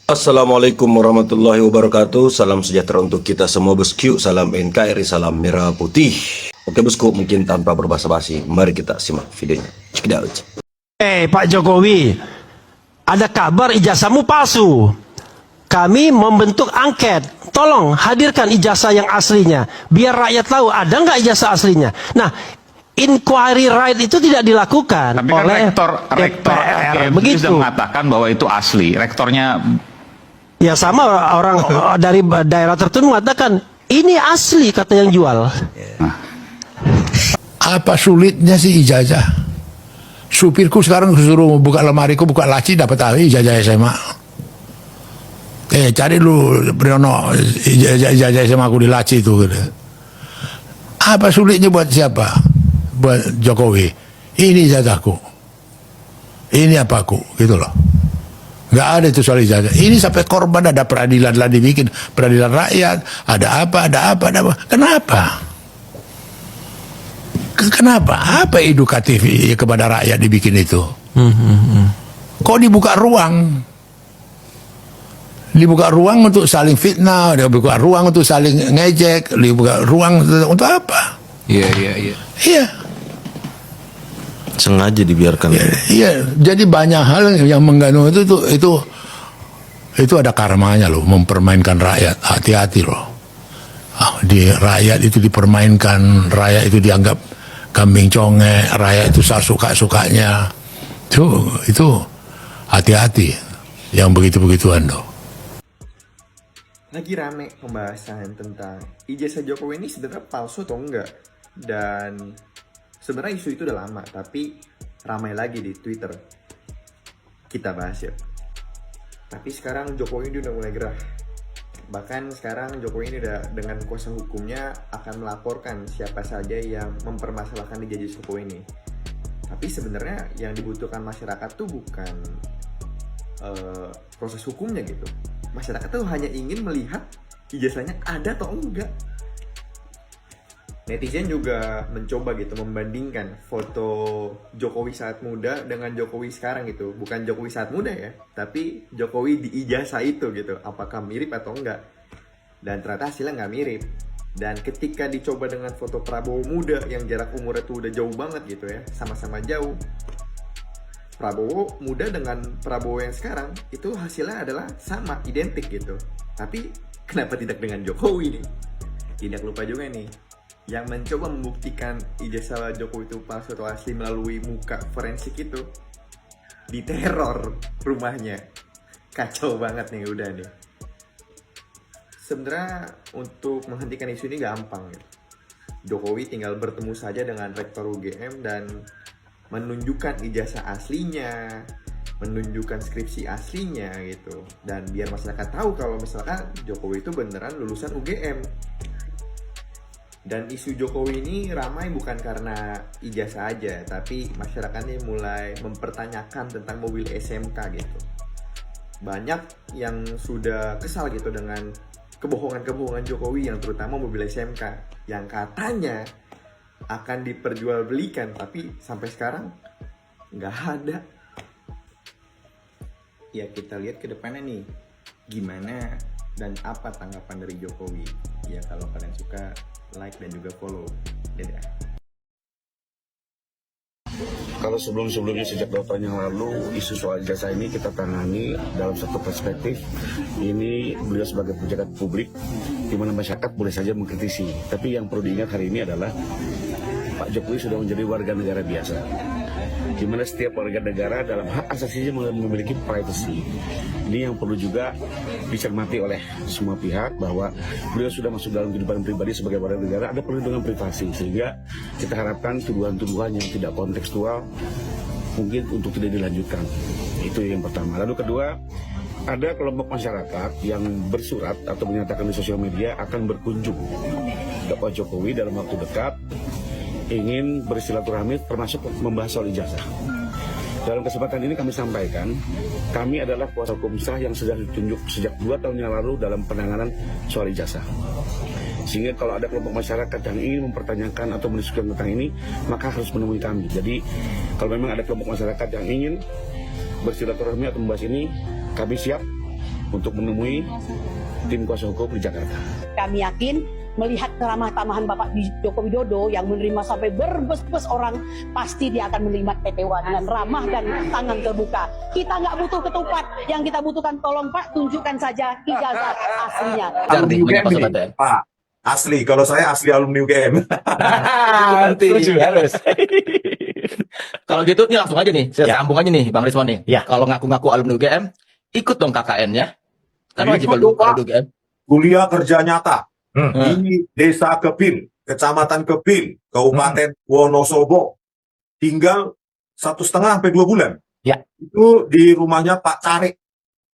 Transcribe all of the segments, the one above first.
Assalamualaikum warahmatullahi wabarakatuh. Salam sejahtera untuk kita semua bosku. Salam NKRI, salam merah putih. Oke bosku, mungkin tanpa berbasa-basi, mari kita simak videonya. Check it out. Pak Jokowi, ada kabar ijazahmu palsu. Kami membentuk angket. Tolong hadirkan ijazah yang aslinya. Biar rakyat tahu ada nggak ijazah aslinya. Nah, inquiry right itu tidak dilakukan tapi kan oleh rektor DPR. FGM Begitu. sudah mengatakan bahwa itu asli. Rektornya Ya sama orang dari daerah tertentu mengatakan ini asli, kata yang jual. Apa sulitnya sih ijazah? Supirku sekarang suruh buka lemariku, buka laci, dapat ijazah SMA. Cari lu Briono ijazah SMA aku di laci itu. Gitu. Apa sulitnya buat siapa? Buat Jokowi. Ini ijazahku. Ini apaku, gitu loh. Nggak ada itu soal ijazah. Ini sampai korban ada peradilan lah dibikin, peradilan rakyat, ada apa. Kenapa? Kenapa? Apa edukatif kepada rakyat dibikin itu? Kok dibuka ruang? Dibuka ruang untuk saling fitnah, dibuka ruang untuk saling ngejek, dibuka ruang untuk apa? Iya. Sengaja dibiarkan. Iya, jadi banyak hal yang mengganggu itu ada karmanya loh, mempermainkan rakyat. Hati-hati loh. Di rakyat itu dipermainkan, rakyat itu dianggap kambing conge, rakyat itu suka-sukanya. Itu hati-hati yang begitu-begituan loh. Lagi rame pembahasan tentang ijazah Jokowi ini sebenarnya palsu atau enggak. Dan sebenarnya isu itu udah lama, tapi ramai lagi di Twitter. Kita bahas ya. Tapi sekarang Jokowi ini udah mulai gerah. Bahkan sekarang Jokowi ini udah dengan kuasa hukumnya akan melaporkan siapa saja yang mempermasalahkan ijazah Jokowi ini. Tapi sebenarnya yang dibutuhkan masyarakat tuh bukan proses hukumnya gitu. Masyarakat tuh hanya ingin melihat ijazahnya ada atau enggak. Netizen juga mencoba gitu membandingkan foto Jokowi saat muda dengan Jokowi sekarang gitu. Bukan Jokowi saat muda ya, tapi Jokowi di ijazah itu gitu. Apakah mirip atau enggak? Dan ternyata hasilnya nggak mirip. Dan ketika dicoba dengan foto Prabowo muda yang jarak umurnya tuh udah jauh banget gitu ya, sama-sama jauh. Prabowo muda dengan Prabowo yang sekarang itu hasilnya adalah sama, identik gitu. Tapi kenapa tidak dengan Jokowi nih? Tidak lupa juga nih, yang mencoba membuktikan ijazah Jokowi itu palsu atau asli melalui muka forensik itu diteror rumahnya. Kacau banget nih udah nih. Sebenarnya untuk menghentikan isu ini gampang gitu. Jokowi tinggal bertemu saja dengan rektor UGM dan menunjukkan ijazah aslinya, menunjukkan skripsi aslinya gitu. Dan biar masyarakat tahu kalau misalkan Jokowi itu beneran lulusan UGM. Dan isu Jokowi ini ramai bukan karena ijazah aja, tapi masyarakatnya mulai mempertanyakan tentang mobil SMK gitu. Banyak yang sudah kesal gitu dengan kebohongan-kebohongan Jokowi yang terutama mobil SMK yang katanya akan diperjualbelikan, tapi sampai sekarang nggak ada. Ya kita lihat ke depannya nih, gimana dan apa tanggapan dari Jokowi. Ya kalau kalian suka, like dan juga follow. Dadah. Kalau sebelum-sebelumnya sejak 2 tahun yang lalu isu soal ijazah ini kita tangani dalam satu perspektif. Ini beliau sebagai pejabat publik di mana masyarakat boleh saja mengkritisi. Tapi yang perlu diingat hari ini adalah Pak Jokowi sudah menjadi warga negara biasa, di mana setiap warga negara dalam hak asasinya memiliki privacy. Ini yang perlu juga dicermati oleh semua pihak, bahwa beliau sudah masuk dalam kehidupan pribadi sebagai warga negara, ada perlindungan privasi, sehingga kita harapkan tuduhan-tuduhan yang tidak kontekstual mungkin untuk tidak dilanjutkan. Itu yang pertama. Lalu kedua, ada kelompok masyarakat yang bersurat atau menyatakan di sosial media akan berkunjung ke Pak Jokowi dalam waktu dekat, ingin bersilaturahmi termasuk membahas soal ijazah. Dalam kesempatan ini kami sampaikan, kami adalah kuasa hukum sah yang sudah ditunjuk sejak 2 tahun yang lalu dalam penanganan soal ijazah. Sehingga kalau ada kelompok masyarakat yang ingin mempertanyakan atau mendiskusikan tentang ini, maka harus menemui kami. Jadi kalau memang ada kelompok masyarakat yang ingin bersilaturahmi atau membahas ini, kami siap untuk menemui tim kuasa hukum di Jakarta. Kami yakin melihat keramah tamahan Bapak Joko Widodo yang menerima sampai berbes-bes orang, pasti dia akan menerima TPWA dengan ramah dan tangan terbuka. Kita nggak butuh ketupat, yang kita butuhkan tolong Pak tunjukkan saja ijazah aslinya. Alumni UGM nih, Pak. Asli, kalau saya asli alumni UGM. Setuju, harus. Kalau gitu ini langsung aja nih, saya sambung aja nih Bang Rismon nih. Ya. Kalau ngaku-ngaku alumni UGM, ikut dong KKN-nya. Kan wajib Ikut dong, alumni Pak. UGM. Kuliah kerja nyata di Desa Kepil, Kecamatan Kepil, Kabupaten Wonosobo. Tinggal 1,5 sampai 2 bulan. Ya. Itu di rumahnya Pak Carik.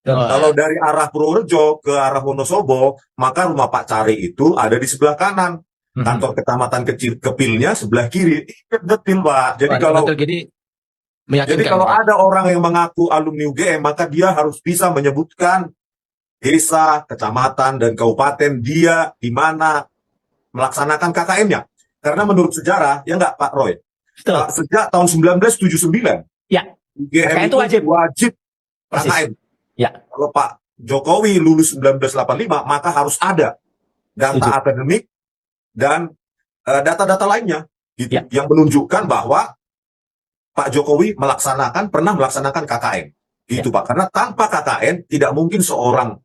Oh. Kalau dari arah Purworejo ke arah Wonosobo, maka rumah Pak Carik itu ada di sebelah kanan. Kantor Kecamatan Kecil Kepilnya sebelah kiri. Detil, Pak. Jadi Wah, kalau betul, jadi meyakinkan. Jadi kalau Pak. ada orang yang mengaku alumni UGM, maka dia harus bisa menyebutkan desa, kecamatan, dan kabupaten dia di mana melaksanakan KKN-nya. Karena menurut sejarah, ya nggak Pak Roy? Betul. Sejak tahun 1979, Ya. UGM KKN itu itu wajib. Persis. KKN. Ya. Kalau Pak Jokowi lulus 1985, maka harus ada data Setuju. akademik dan data-data lainnya gitu, Ya. yang menunjukkan bahwa Pak Jokowi pernah melaksanakan KKN. Gitu Pak. Karena tanpa KKN tidak mungkin seseorang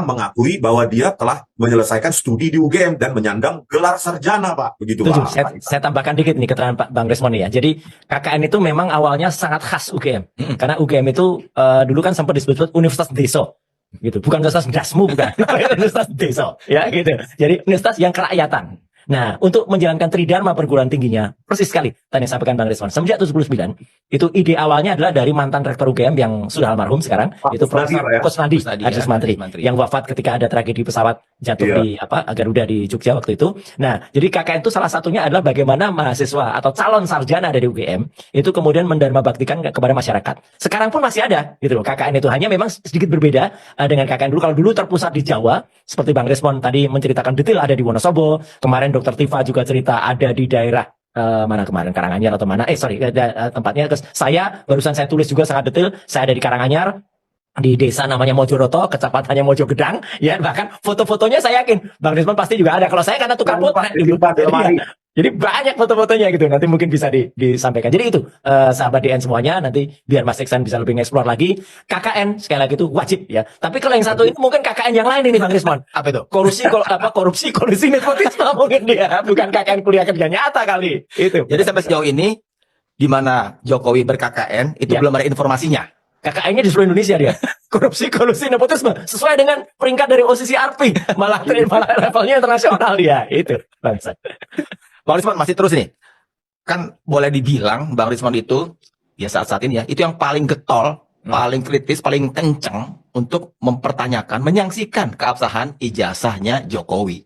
mengakui bahwa dia telah menyelesaikan studi di UGM dan menyandang gelar sarjana, Pak. Begitu, Setuju. Pak. Saya tambahkan dikit nih keterangan Pak Bang Resmon ya. Jadi KKN itu memang awalnya sangat khas UGM. Karena UGM itu dulu kan sempat disebut Universitas Deso. Gitu. Bukan Universitas Dasmu, bukan. Universitas Deso. Ya gitu. Jadi universitas yang kerakyatan. Nah, untuk menjalankan tridharma perguruan tingginya, persis sekali tadi yang sampaikan Bang Resmon. Semenjak 79, itu ide awalnya adalah dari mantan rektor UGM yang sudah almarhum sekarang, Pak itu Kusnadi, Profesor Pak, ya? Kusnadi, Kusnadi, Haris ya, Mantri, Haris Mantri. yang wafat ketika ada tragedi pesawat jatuh Iya. di Garuda di Jogja waktu itu. Nah, jadi KKN itu salah satunya adalah bagaimana mahasiswa atau calon sarjana dari UGM itu kemudian mendharma baktikan kepada masyarakat. Sekarang pun masih ada gitu loh KKN itu, hanya memang sedikit berbeda dengan KKN dulu. Kalau dulu terpusat di Jawa, seperti Bang Resmon tadi menceritakan detail, ada di Wonosobo. Kemarin Dr. Tifa juga cerita ada di daerah mana kemarin, Karanganyar atau mana? Tempatnya. Terus barusan saya tulis juga sangat detail. Saya ada di Karanganyar, di desa namanya Mojoroto, kecamatannya Mojogedang, ya, bahkan foto-fotonya saya yakin Bang Rismon pasti juga ada. Kalau saya karena tukar potret dulu. Jadi banyak foto-fotonya gitu. Nanti mungkin bisa disampaikan. Jadi itu sahabat DN semuanya, nanti biar Mas Iksan bisa lebih nge-explore lagi. KKN sekali lagi itu wajib ya. Tapi kalau yang satu ini mungkin KKN yang lain ini Bang Rismon. Apa itu? Korupsi nepotisme mungkin dia, bukan KKN kuliah kerja nyata kali. Itu. Jadi sampai sejauh ini, di mana Jokowi ber-KKN, itu Ya. belum ada informasinya. KKN-nya di seluruh Indonesia dia. Korupsi nepotisme sesuai dengan peringkat dari OCCRP, malah levelnya internasional dia. Itu bangsa. Bang Rismon masih terus nih. Kan boleh dibilang Bang Rismon itu, ya saat-saat ini ya, itu yang paling getol, paling kritis, paling kenceng untuk mempertanyakan, menyaksikan keabsahan ijazahnya Jokowi.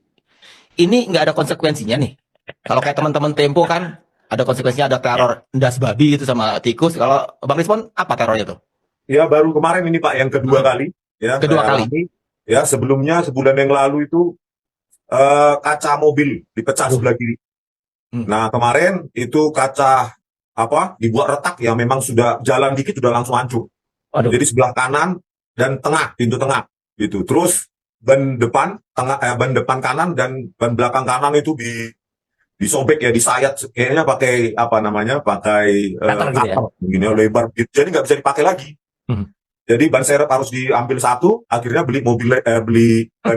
Ini nggak ada konsekuensinya nih. Kalau kayak teman-teman Tempo kan, ada konsekuensinya, ada teror endas babi gitu sama tikus. Kalau Bang Rismon, apa terornya tuh? Ya baru kemarin ini Pak yang kedua kali. Ya, Kedua saya kali. alami. Ya sebelumnya sebulan yang lalu itu kaca mobil dipecah sebelah kiri. Nah kemarin itu kaca dibuat retak ya, memang sudah jalan dikit sudah langsung hancur. Aduh. Jadi sebelah kanan dan tengah, pintu tengah gitu. Terus ban depan kanan dan ban belakang kanan itu disobek ya, disayat kayaknya pakai Cutter gitu ya? cutter, begini lebar gitu. Jadi nggak bisa dipakai lagi. Jadi ban serep harus diambil satu, akhirnya beli ban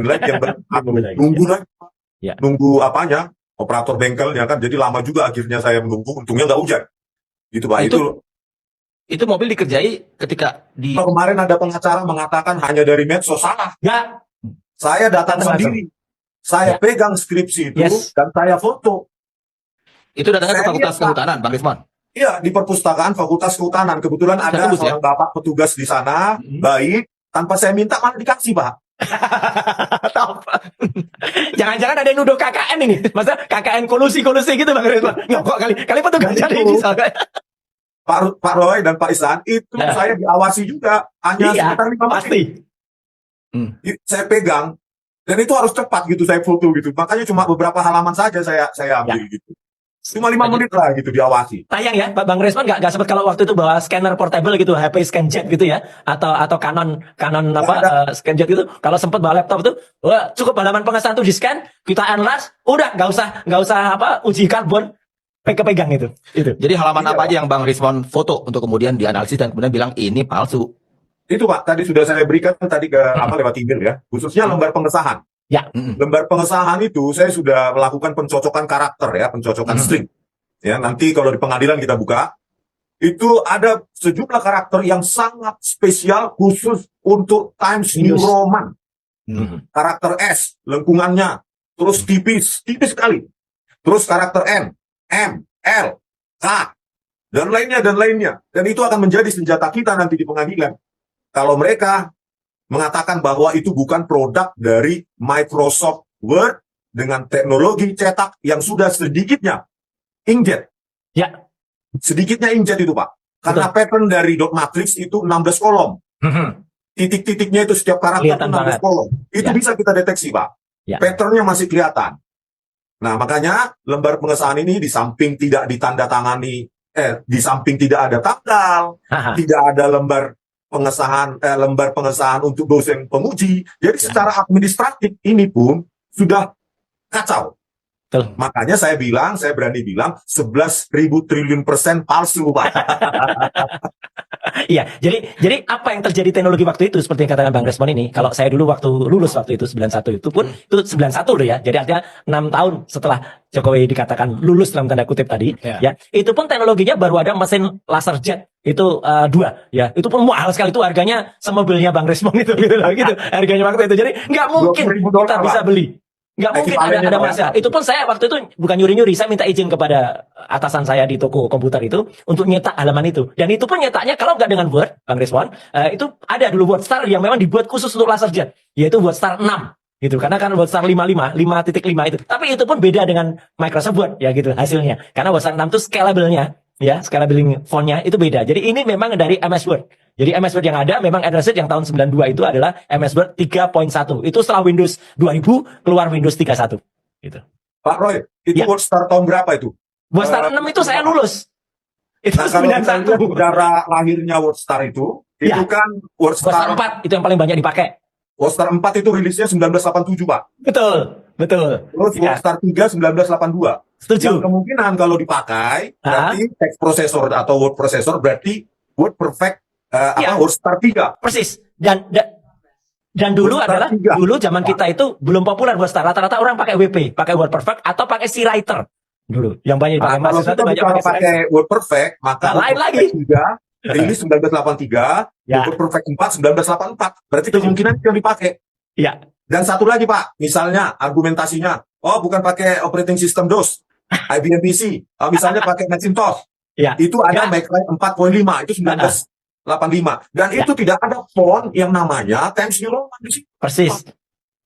lagi yang nunggu lagi. Ya. Nunggu operator bengkelnya kan, jadi lama juga akhirnya saya menunggu, untungnya nggak hujan. Gitu Pak, Itu mobil dikerjai ketika di... kemarin ada pengacara mengatakan hanya dari medsos, salah. Ya, Saya datang Datang sendiri. Saya Ya. pegang skripsi itu Yes. dan saya foto. Itu datangnya ke Saya Fakultas lihat, Pak. Kehutanan, Bang Rismon. Iya, di perpustakaan Fakultas Kehutanan. Kebetulan ada Tembus, seorang bapak petugas di sana, baik, tanpa saya minta malah dikasih, Pak. jangan-jangan ada yang nuduh KKN ini. Masa KKN kolusi gitu Bang Rismon? Nggak, kali petugas jadi ini soalnya. Pak Roy dan Pak Ihsan, itu Ya. saya diawasi juga. Hanya Iya, sekitar 5 menit. pasti. Saya pegang. Dan itu harus cepat gitu, saya foto gitu. Makanya cuma beberapa halaman saja saya ambil gitu. Cuma 5 menit lah gitu diawasi. Tayang ya, Bang Resman nggak sempat kalau waktu itu bawa scanner portable gitu, HP ScanJet gitu ya, atau Canon scan jet gitu. Kalau sempat bawa laptop tuh, wah, cukup halaman pengesahan tuh di scan, kita enlarge, udah nggak usah uji karbon, pegang itu. Jadi halaman apa aja yang Bang Rismon foto untuk kemudian dianalisis dan kemudian bilang ini palsu? Itu Pak, tadi sudah saya berikan tadi ke lewat email ya, khususnya lembar pengesahan. Ya. Lembar pengesahan itu saya sudah melakukan pencocokan karakter ya, pencocokan string. Ya, nanti kalau di pengadilan kita buka, itu ada sejumlah karakter yang sangat spesial khusus untuk Times New Roman. Karakter S, lengkungannya, terus tipis sekali. Terus karakter N, M, L, K, dan lainnya. Dan itu akan menjadi senjata kita nanti di pengadilan. Kalau mereka mengatakan bahwa itu bukan produk dari Microsoft Word dengan teknologi cetak yang sudah sedikitnya inkjet. Ya. Sedikitnya inkjet itu Pak. Karena pattern dari dot matrix itu 16 kolom. Titik-titiknya itu setiap karakter itu 16 kolom. Itu bisa kita deteksi Pak. Patternnya masih kelihatan. Nah makanya lembar pengesahan ini di samping tidak ditandatangani, di samping tidak ada tanggal, tidak ada lembar pengesahan untuk dosen penguji. Jadi secara administratif ini pun sudah kacau. Betul. Makanya saya berani bilang 11.000 triliun % palsu, Pak. Iya, jadi apa yang terjadi teknologi waktu itu seperti yang katakan Bang Resmon ini, kalau saya dulu waktu lulus waktu itu 91 itu pun itu 91 loh ya. Jadi artinya 6 tahun setelah Jokowi dikatakan lulus dalam tanda kutip tadi, ya. Itu pun teknologinya baru ada mesin laser jet itu 2 ya. Itu pun mahal sekali, itu harganya semobilnya Bang Resmon itu gitu loh, gitu. Harganya waktu itu. Jadi nggak mungkin kita bisa beli. Nggak mungkin ada masalah. Itu pun saya waktu itu bukan nyuri-nyuri, saya minta izin kepada atasan saya di toko komputer itu untuk nyetak halaman itu. Dan itu pun nyetaknya kalau nggak dengan Word, Bang Resmon, itu ada dulu WordStar yang memang dibuat khusus untuk laser jet, yaitu WordStar 6 gitu. Karena kan WordStar 5.5 itu. Tapi itu pun beda dengan Microsoft Word ya gitu hasilnya. Karena WordStar 6 itu scalable-nya ya, scalabiling font-nya itu beda. Jadi ini memang dari MS Word. Jadi MS Word yang ada memang Advanced yang tahun 92 itu adalah MS Word 3.1. Itu setelah Windows 2000 keluar Windows 31 gitu. Pak Roy, itu WordStar tahun berapa itu? WordStar 6 itu saya lulus. Itu nah, kalau 91. Sejarah lahirnya WordStar itu kan WordStar 4 itu yang paling banyak dipakai. WordStar 4 itu rilisnya 1987, Pak. Betul. Terus WordStar 3 1982. Setuju. Yang kemungkinan kalau dipakai berarti text processor atau word processor berarti Word Perfect WordStar 3. Persis. Dan dulu adalah dulu zaman kita itu belum populer WordStar. Rata-rata orang pakai WP, pakai Word Perfect atau pakai C Writer dulu. Yang banyak dipakai kalau kita banyak pakai Word Perfect, maka lain lagi. Rilis 1983, Word Perfect 4 1984. Berarti kemungkinan yang dipakai. Iya. Dan satu lagi Pak, misalnya argumentasinya, bukan pakai operating system DOS, IBM PC, misalnya pakai Macintosh. Itu ada MacWrite 4.5, itu 1985. Dan itu tidak ada font yang namanya Times New Roman di situ. Persis.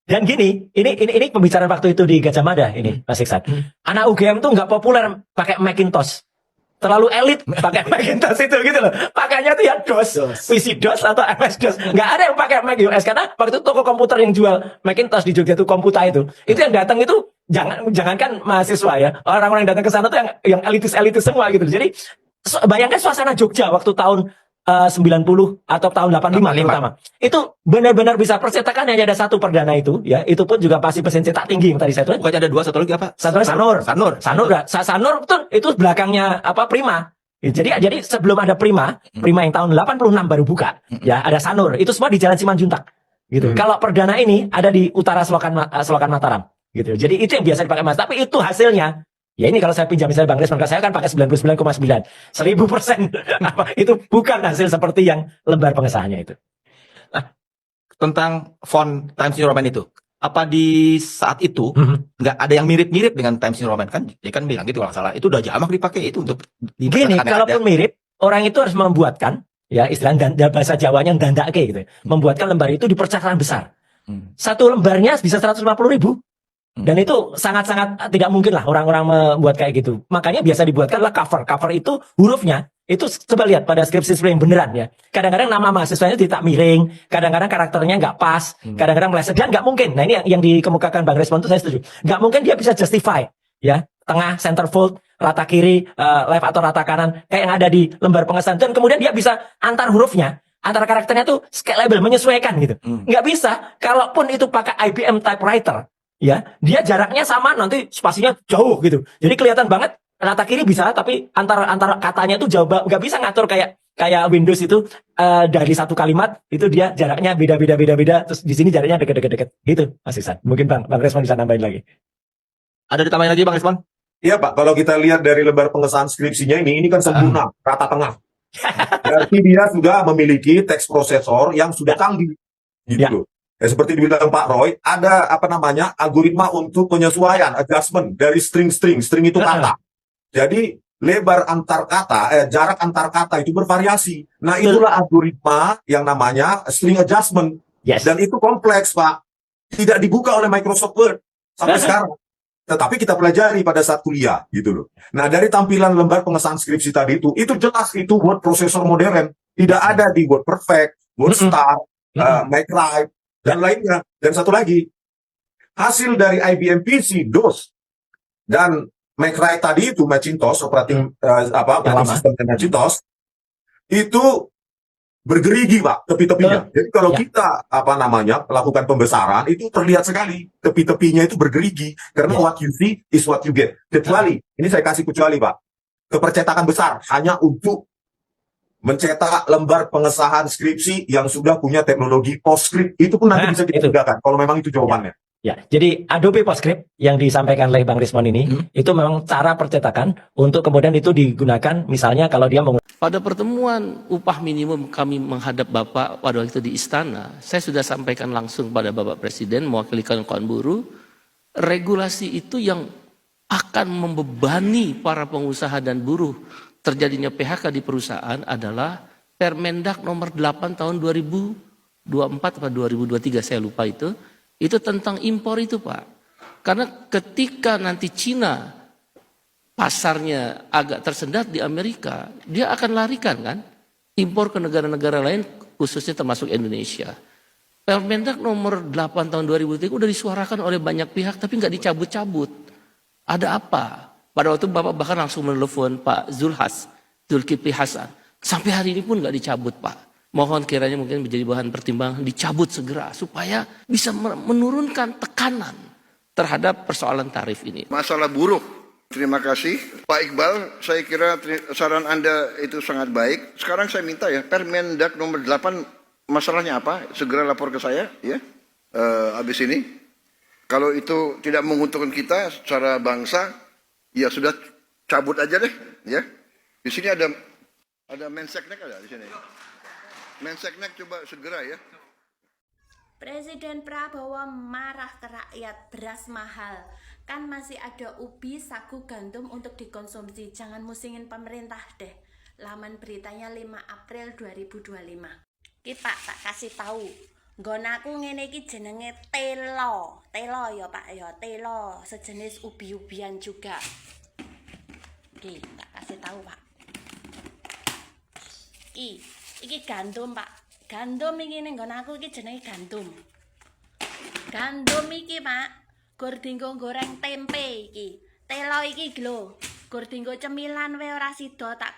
Dan gini, ini pembicaraan waktu itu di Gajah Mada ini, Mas Iksan. Anak UGM tuh nggak populer pakai Macintosh. Terlalu elit pakai Macintosh itu gitu loh. Pakainya tuh ya DOS, PC DOS atau MS DOS. Nggak ada yang pakai Mac OS karena waktu itu toko komputer yang jual Macintosh di Jogja itu Komputa itu yang datang itu jangankan mahasiswa ya, orang-orang yang datang ke sana tuh yang elitis semua gitu. Jadi bayangkan suasana Jogja waktu tahun 90 atau tahun 85 terutama. Itu benar-benar bisa percetakan hanya ada satu perdana itu ya. Itu pun juga pasti mesin cetak tinggi yang tadi saya tulis. Bukannya ada 2, satu lagi apa? Satu lagi Sanur betul, itu belakangnya Prima. Jadi sebelum ada Prima yang tahun 86 baru buka. Ya, ada Sanur. Itu semua di Jalan Simanjuntak. Gitu. Kalau perdana ini ada di utara Selokan Mataram gitu. Jadi itu yang biasa dipakai Mas. Tapi itu hasilnya ya ini kalau saya pinjam misalnya Bang Resmon, saya kan pakai 99,9, 1000%. Itu bukan hasil seperti yang lembar pengesahannya itu. Nah, tentang font Times New Roman itu, apa di saat itu nggak ada yang mirip-mirip dengan Times New Roman kan? Dia kan bilang gitu kalau salah. Itu udah jamak dipakai itu untuk gini, kalaupun mirip, orang itu harus membuatkan ya istilah bahasa Jawanya dandake gitu. Membuatkan lembar itu di percakapan besar. Satu lembarnya bisa 150.000. Dan itu sangat-sangat tidak mungkin lah orang-orang membuat kayak gitu. Makanya biasa dibuatkanlah cover. Cover itu hurufnya, itu coba lihat pada skripsi yang beneran ya. Kadang-kadang nama mahasiswanya tidak miring, kadang-kadang karakternya nggak pas, kadang-kadang meleset. Dan nggak mungkin, nah ini yang dikemukakan Bang Resmon itu saya setuju. Nggak mungkin dia bisa justify ya tengah, center fold, rata kiri, left atau rata kanan, kayak yang ada di lembar pengesahan. Dan kemudian dia bisa antar hurufnya, antara karakternya tuh scalable, menyesuaikan gitu. Nggak bisa, kalaupun itu pakai IBM typewriter, ya, dia jaraknya sama, nanti spasinya jauh gitu. Jadi kelihatan banget rata kiri bisa, tapi antara katanya tuh jauh, nggak bisa ngatur kayak Windows itu dari satu kalimat itu dia jaraknya beda. Terus di sini jaraknya deket. Gitu, Mas Ihsan. Mungkin Bang Resmond bisa nambahin lagi. Ada ditambahin lagi Bang Resmond? Iya Pak, kalau kita lihat dari lembar pengesahan skripsinya ini kan sempurna, rata tengah. Berarti dia sudah memiliki teks prosesor yang sudah canggih. Gitu. Ya, seperti dibilang Pak Roy, ada algoritma untuk penyesuaian, adjustment dari string itu kata. Jadi lebar antar kata, jarak antar kata itu bervariasi. Nah itulah algoritma yang namanya string adjustment. Dan itu kompleks Pak. Tidak dibuka oleh Microsoft Word sampai sekarang. Tetapi kita pelajari pada saat kuliah gitu loh. Nah dari tampilan lembar pengesahan skripsi tadi itu jelas itu Word prosesor modern. Tidak ada di Word Perfect, Word Star, MacWrite, dan lainnya. Dan satu lagi, hasil dari IBM PC, DOS, dan MacWrite tadi itu Macintosh, operating sistem Macintosh, itu bergerigi Pak, tepi-tepinya. Jadi kalau kita lakukan pembesaran itu terlihat sekali tepi-tepinya itu bergerigi karena what you see is what you get. Kecuali ini saya kasih kecuali Pak, kepercetakan besar hanya untuk mencetak lembar pengesahan skripsi yang sudah punya teknologi PostScript, itu pun nanti bisa kita gunakan kalau memang itu jawabannya. Ya, jadi Adobe PostScript yang disampaikan oleh Bang Resmond ini itu memang cara percetakan untuk kemudian itu digunakan misalnya kalau dia pada pertemuan upah minimum kami menghadap Bapak pada waktu itu di istana, saya sudah sampaikan langsung pada Bapak Presiden mewakili kawan-kawan buruh, regulasi itu yang akan membebani para pengusaha dan buruh terjadinya PHK di perusahaan adalah Permendak nomor 8 tahun 2024 atau 2023 saya lupa itu tentang impor itu Pak. Karena ketika nanti Cina pasarnya agak tersendat di Amerika, dia akan larikan kan impor ke negara-negara lain khususnya termasuk Indonesia. Permendak nomor 8 tahun 2003 udah disuarakan oleh banyak pihak tapi nggak dicabut-cabut. Ada apa? Pada waktu Bapak bahkan langsung menelepon Pak Zulkifli Hasan. Sampai hari ini pun nggak dicabut Pak. Mohon kiranya mungkin menjadi bahan pertimbangan dicabut segera supaya bisa menurunkan tekanan terhadap persoalan tarif ini. Masalah buruh. Terima kasih Pak Iqbal, saya kira saran Anda itu sangat baik. Sekarang saya minta ya, Permendak nomor 8 masalahnya apa? Segera lapor ke saya ya. Habis ini. Kalau itu tidak menguntungkan kita secara bangsa, ya sudah cabut aja deh ya. Di sini ada Menseknek ada di sini. Menseknek coba segera ya. Presiden Prabowo marah ke rakyat beras mahal. Kan masih ada ubi, sagu, gandum untuk dikonsumsi. Jangan musingin pemerintah deh. Laman beritanya 5 April 2025. Ki Pak, tak kasih tahu. Nggonaku ngene iki jenenge telo. Telo ya Pak ya, telo. Sejenis ubi-ubian juga. Ki, tak kasih tahu Pak. Iki gandum Pak. Gandum iki ning nggonaku iki jenenge gandum. Gandum iki Pak. Gur dinggo goreng tempe iki. Telo iki lho. Gur dinggo cemilan wae ora sida tak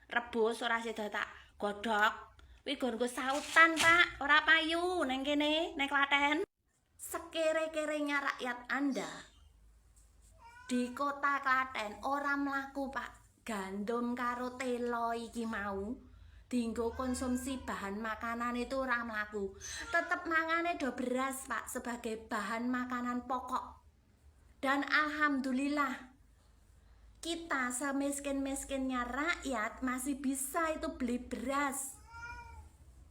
rebus, ora sida tak godhog. Kuwi gur nggo sautan, Pak. Ora payu ning kene, ning Klaten. Sekere-kerenya rakyat Anda di kota Klaten ora mlaku, Pak. Gandum karo telo iki mau dinggo konsumsi bahan makanan itu ora mlaku. Tetep mangane do beras Pak sebagai bahan makanan pokok. Dan alhamdulillah kita semiskin-miskinnya rakyat masih bisa itu beli beras.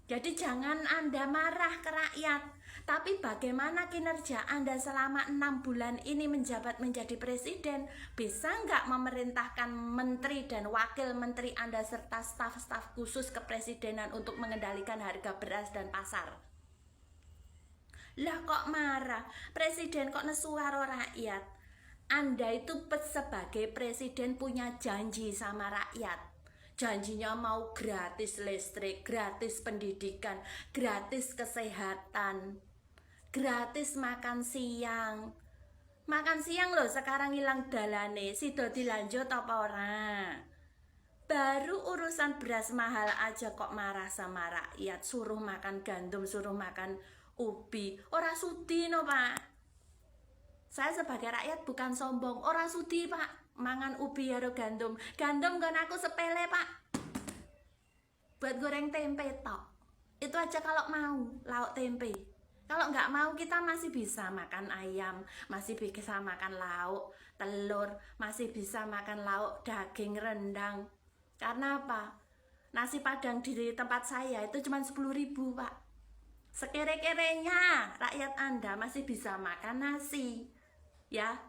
Jadi jangan Anda marah ke rakyat. Tapi bagaimana kinerja Anda selama 6 bulan ini menjabat menjadi presiden? Bisa nggak memerintahkan menteri dan wakil menteri Anda serta staf-staf khusus kepresidenan untuk mengendalikan harga beras dan pasar? Lah kok marah? Presiden kok nesu karo rakyat? Anda itu sebagai presiden punya janji sama rakyat. Janjinya mau gratis listrik, gratis pendidikan, gratis kesehatan, gratis makan siang, Makan siang loh sekarang hilang dalane, sido dilanjut apa ora? Baru urusan beras mahal aja kok marah sama rakyat, suruh makan gandum, suruh makan ubi. Ora sudi no Pak. Saya sebagai rakyat bukan sombong, ora sudi Pak mangan ubi karo gandum. Gandum kan aku sepele Pak. Buat goreng tempe tok. Itu aja kalau mau, lauk tempe. Kalau nggak mau kita masih bisa makan ayam, masih bisa makan lauk, telur, masih bisa makan lauk, daging, rendang. Karena apa? Nasi padang di tempat saya itu cuma 10.000 Pak. Sekere-kerenya rakyat Anda masih bisa makan nasi. Ya,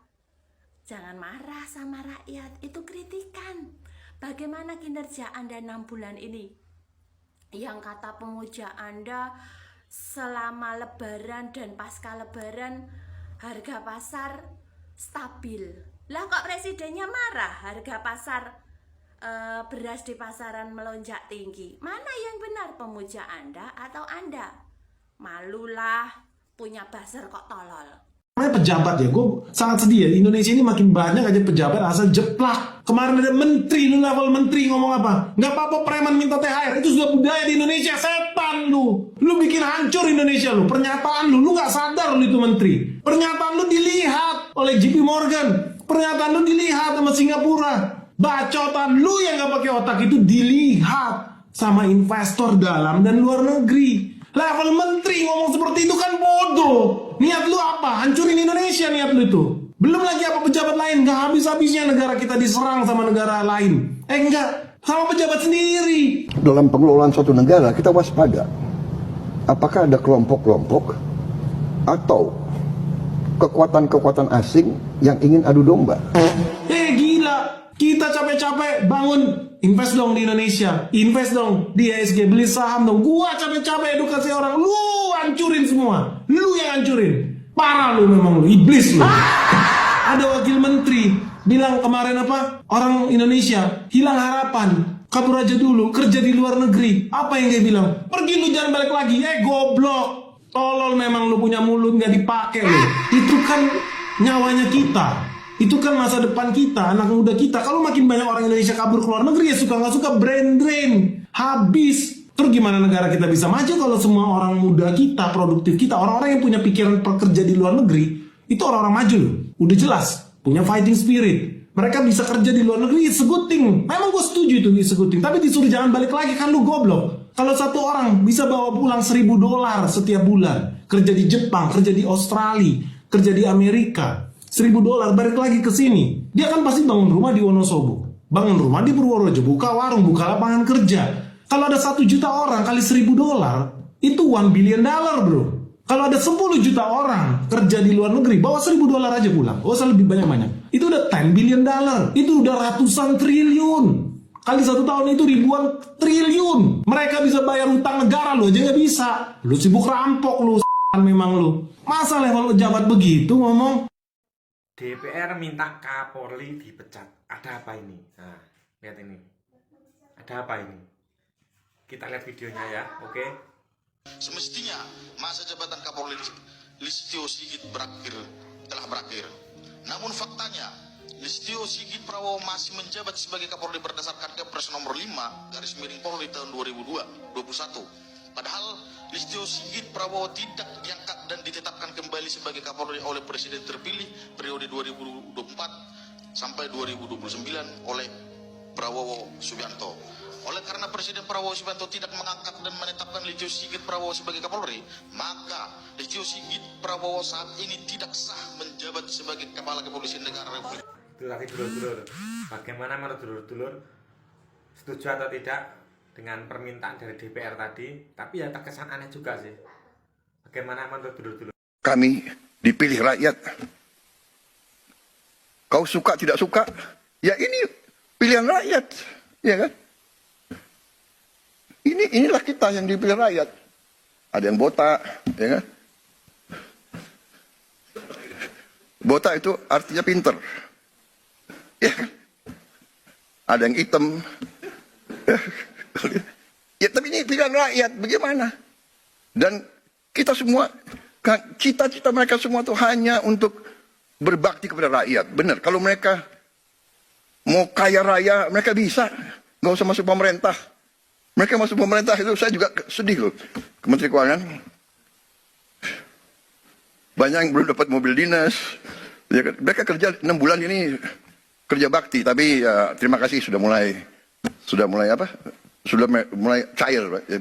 jangan marah sama rakyat, itu kritikan. Bagaimana kinerja Anda 6 bulan ini? Yang kata pemuja Anda selama lebaran dan pasca lebaran harga pasar stabil. Lah kok presidennya marah harga pasar beras di pasaran melonjak tinggi? Mana yang benar, pemuja Anda atau Anda? Malulah punya buzzer kok tolol. Namanya pejabat ya, gue sangat sedih ya. Indonesia ini makin banyak aja pejabat asal jeplak. Kemarin ada menteri, lu level menteri ngomong apa? Nggak apa-apa preman minta THR, itu sudah budaya di Indonesia. Setan lu. Lu bikin hancur Indonesia lu. Pernyataan lu nggak sadar lu itu menteri. Pernyataan lu dilihat oleh JP Morgan. Pernyataan lu dilihat sama Singapura. Bacotan lu yang nggak pakai otak itu dilihat sama investor dalam dan luar negeri. Level menteri ngomong seperti itu kan bodoh. Niat lu apa? Hancurin Indonesia niat lu itu. Belum lagi apa pejabat lain. Gak habis-habisnya negara kita diserang sama negara lain. Enggak. Sama pejabat sendiri. Dalam pengelolaan suatu negara kita waspada. Apakah ada kelompok-kelompok atau kekuatan-kekuatan asing yang ingin adu domba? Gila. Kita capek-capek bangun, invest dong di Indonesia, invest dong di ISG, beli saham dong. Gua capek-capek edukasi orang, lu hancurin semua, lu yang hancurin. Parah lu memang lu, iblis lu. Ada wakil menteri bilang kemarin apa? Orang Indonesia hilang harapan, kabur aja dulu, kerja di luar negeri. Apa yang dia bilang? Pergi lu jangan balik lagi. Goblok, tolol memang lu punya mulut nggak dipakai lu. Itu kan nyawanya kita. Itu kan masa depan kita, anak muda kita. Kalau makin banyak orang Indonesia kabur ke luar negeri, ya suka nggak suka brain drain, habis. Terus gimana negara kita bisa maju kalau semua orang muda kita, produktif kita, orang-orang yang punya pikiran pekerja di luar negeri, itu orang-orang maju loh. Udah jelas, punya fighting spirit. Mereka bisa kerja di luar negeri, it's a good thing. Memang gue setuju itu, it's a good thing. Tapi disuruh jangan balik lagi, kan lu goblok. Kalau satu orang bisa bawa pulang $1.000 setiap bulan, kerja di Jepang, kerja di Australia, kerja di Amerika, $1.000 balik lagi ke sini, dia kan pasti bangun rumah di Wonosobo, bangun rumah di Purworejo, buka warung, buka lapangan kerja. Kalau ada 1 juta orang kali $1.000, itu $1 billion bro. Kalau ada 10 juta orang kerja di luar negeri, bawa $1.000 aja pulang, gak usah lebih banyak-banyak, itu udah $10 billion, itu udah ratusan triliun. Kali 1 tahun itu ribuan triliun. Mereka bisa bayar utang negara, lu aja gak bisa. Lu sibuk rampok lu, memang lu. Masa level pejabat begitu ngomong? DPR minta Kapolri dipecat. Ada apa ini? Nah, lihat ini. Ada apa ini? Kita lihat videonya ya, oke? Semestinya masa jabatan Kapolri Listio Sigit telah berakhir. Namun faktanya, Listio Sigit Prabowo masih menjabat sebagai Kapolri berdasarkan Kepres nomor 5/Polri tahun 2021. Padahal Listio Sigit Prabowo tidak diangkat dan ditetapkan kembali sebagai Kapolri oleh Presiden terpilih periode 2024 sampai 2029 oleh Prabowo Subianto. Oleh karena Presiden Prabowo Subianto tidak mengangkat dan menetapkan Listio Sigit Prabowo sebagai Kapolri, maka Listio Sigit Prabowo saat ini tidak sah menjabat sebagai Kepala Kepolisian Negara Republik. Itu tadi dulur-dulur. Bagaimana menurut dulur-dulur? Setuju atau tidak dengan permintaan dari DPR tadi? Tapi ya terkesan aneh juga sih. Bagaimana menurut dulur-dulur? Kami dipilih rakyat. Kau suka tidak suka, ya ini pilihan rakyat, ya kan? Inilah kita yang dipilih rakyat. Ada yang botak, ya kan? Botak itu artinya pinter. Ya kan? Ada yang hitam. Ya tapi ini pilihan rakyat, bagaimana? Dan kita semua, cita-cita mereka semua itu hanya untuk berbakti kepada rakyat. Benar, kalau mereka mau kaya raya, mereka bisa. Nggak usah masuk pemerintah. Mereka masuk pemerintah itu saya juga sedih loh. Menteri Keuangan. Banyak yang belum dapat mobil dinas. Ya, mereka kerja 6 bulan ini kerja bakti. Tapi ya, terima kasih sudah mulai apa? Sudah mulai cair, Pak. Ya,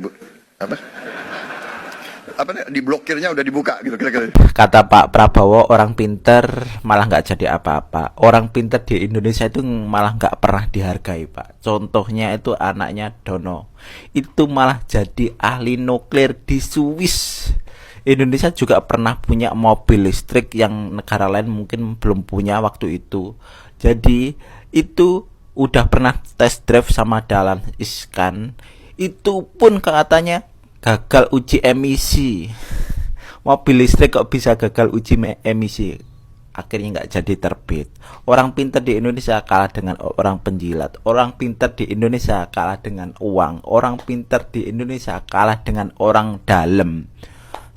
apa diblokirnya udah dibuka gitu kira-kira. Kata Pak Prabowo, orang pinter malah nggak jadi apa-apa. Orang pinter di Indonesia itu malah nggak pernah dihargai, Pak. Contohnya itu anaknya Dono. Itu malah jadi ahli nuklir di Swiss. Indonesia juga pernah punya mobil listrik yang negara lain mungkin belum punya waktu itu. Jadi itu udah pernah test drive sama Dahlan Iskan. Itu pun katanya gagal uji emisi. Mobil listrik kok bisa gagal uji emisi, akhirnya nggak jadi terbit. Orang pintar di Indonesia kalah dengan orang penjilat. Orang pintar di Indonesia kalah dengan uang. Orang pintar di Indonesia kalah dengan orang dalam.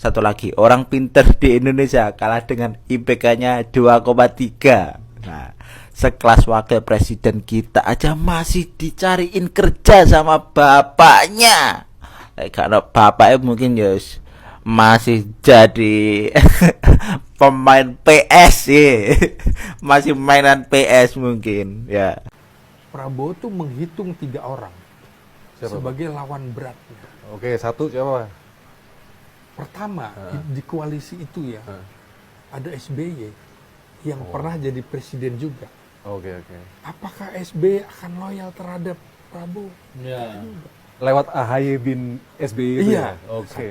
Satu lagi, orang pintar di Indonesia kalah dengan IPK-nya 2,3. Nah, sekelas wakil presiden kita aja masih dicariin kerja sama bapaknya. Karena bapaknya mungkin masih jadi pemain PS ya. Masih mainan PS mungkin ya. Prabowo tuh menghitung 3 orang sebagai lawan beratnya. Oke, satu siapa? Pertama di koalisi itu ya ada SBY yang pernah jadi presiden juga. Oke. Apakah SBY akan loyal terhadap Prabowo? Ya. Lewat AHY bin SBY itu iya, ya? Oke.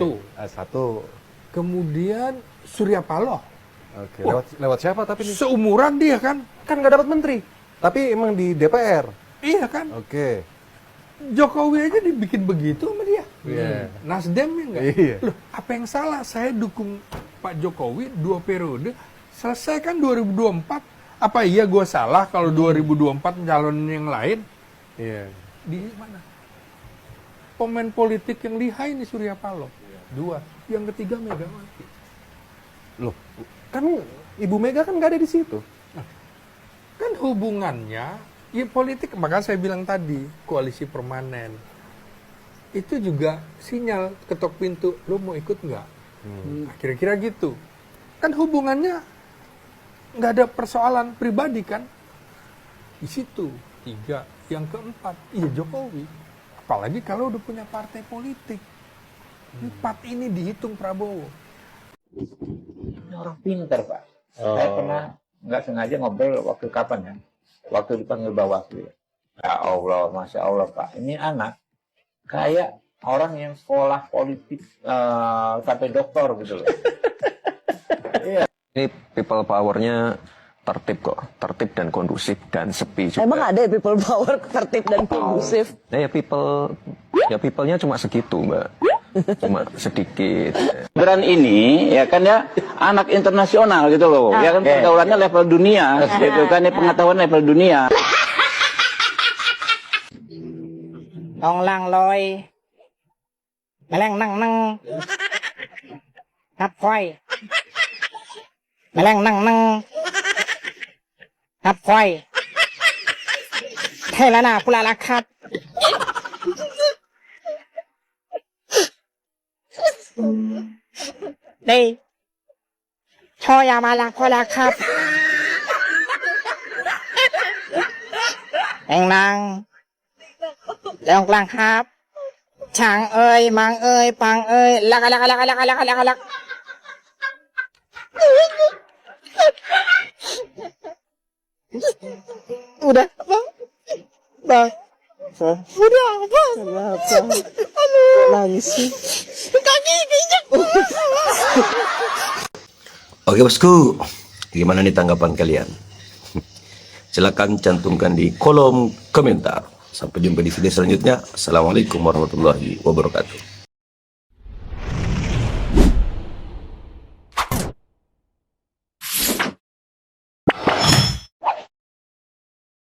Satu. Kemudian Surya Paloh. Oke. Lewat siapa tapi nih? Seumuran dia kan? Kan nggak dapat menteri, tapi emang di DPR. Iya kan? Oke. Jokowi aja dibikin begitu sama dia. Iya. Nasdem ya enggak? Iya. Loh, apa yang salah? Saya dukung Pak Jokowi 2 periode, selesaikan 2024. Apa iya gue salah kalau 2024 calon yang lain? Iya. Di mana? Pemain politik yang lihai nih Surya Paloh. 2. Yang ketiga Megawati. Loh, kan Ibu Mega kan nggak ada di situ. Kan hubungannya, ya politik, makanya saya bilang tadi, koalisi permanen. Itu juga sinyal ketok pintu, lo mau ikut nggak? Nah, kira-kira gitu. Kan hubungannya nggak ada persoalan pribadi kan? Di situ. 3. Yang keempat, iya Jokowi. Apalagi kalau udah punya partai politik. 4 ini dihitung Prabowo. Ini orang pintar, Pak. Saya pernah nggak sengaja ngobrol waktu kapan ya? Waktu dipanggil Bawaslu. Ya Allah, Masya Allah, Pak. Ini anak kayak orang yang sekolah politik sampai doktor gitu loh. Iya. Ini people power-nya tertib kok, tertib dan kondusif dan sepi juga. Emang ada people power tertib dan kondusif? Nah, ya people-nya cuma segitu, Mbak. Cuma sedikit. Gibran ini ya kan ya anak internasional gitu loh. Ya kan pergaulannya level dunia gitu kan, ini pengetahuan level dunia. Ong lang loi. Meleng nang nang. Nắp khoai. Meleng nang nang. Nắp khoai. Thế là nào pula la khắp. Đây. Cho ya ma la khoai la khắp. Anh năng. Leng lang khắp. Chàng ơi, mang ơi, pang ơi, lak lak lak lak lak lak lak. Udah, Bang. Bang. Udah, Bang. Aduh. Nangis sih. Kaki injek. Oke bosku, gimana nih tanggapan kalian? Silakan cantumkan di kolom komentar. Sampai jumpa di video selanjutnya. Assalamualaikum warahmatullahi wabarakatuh.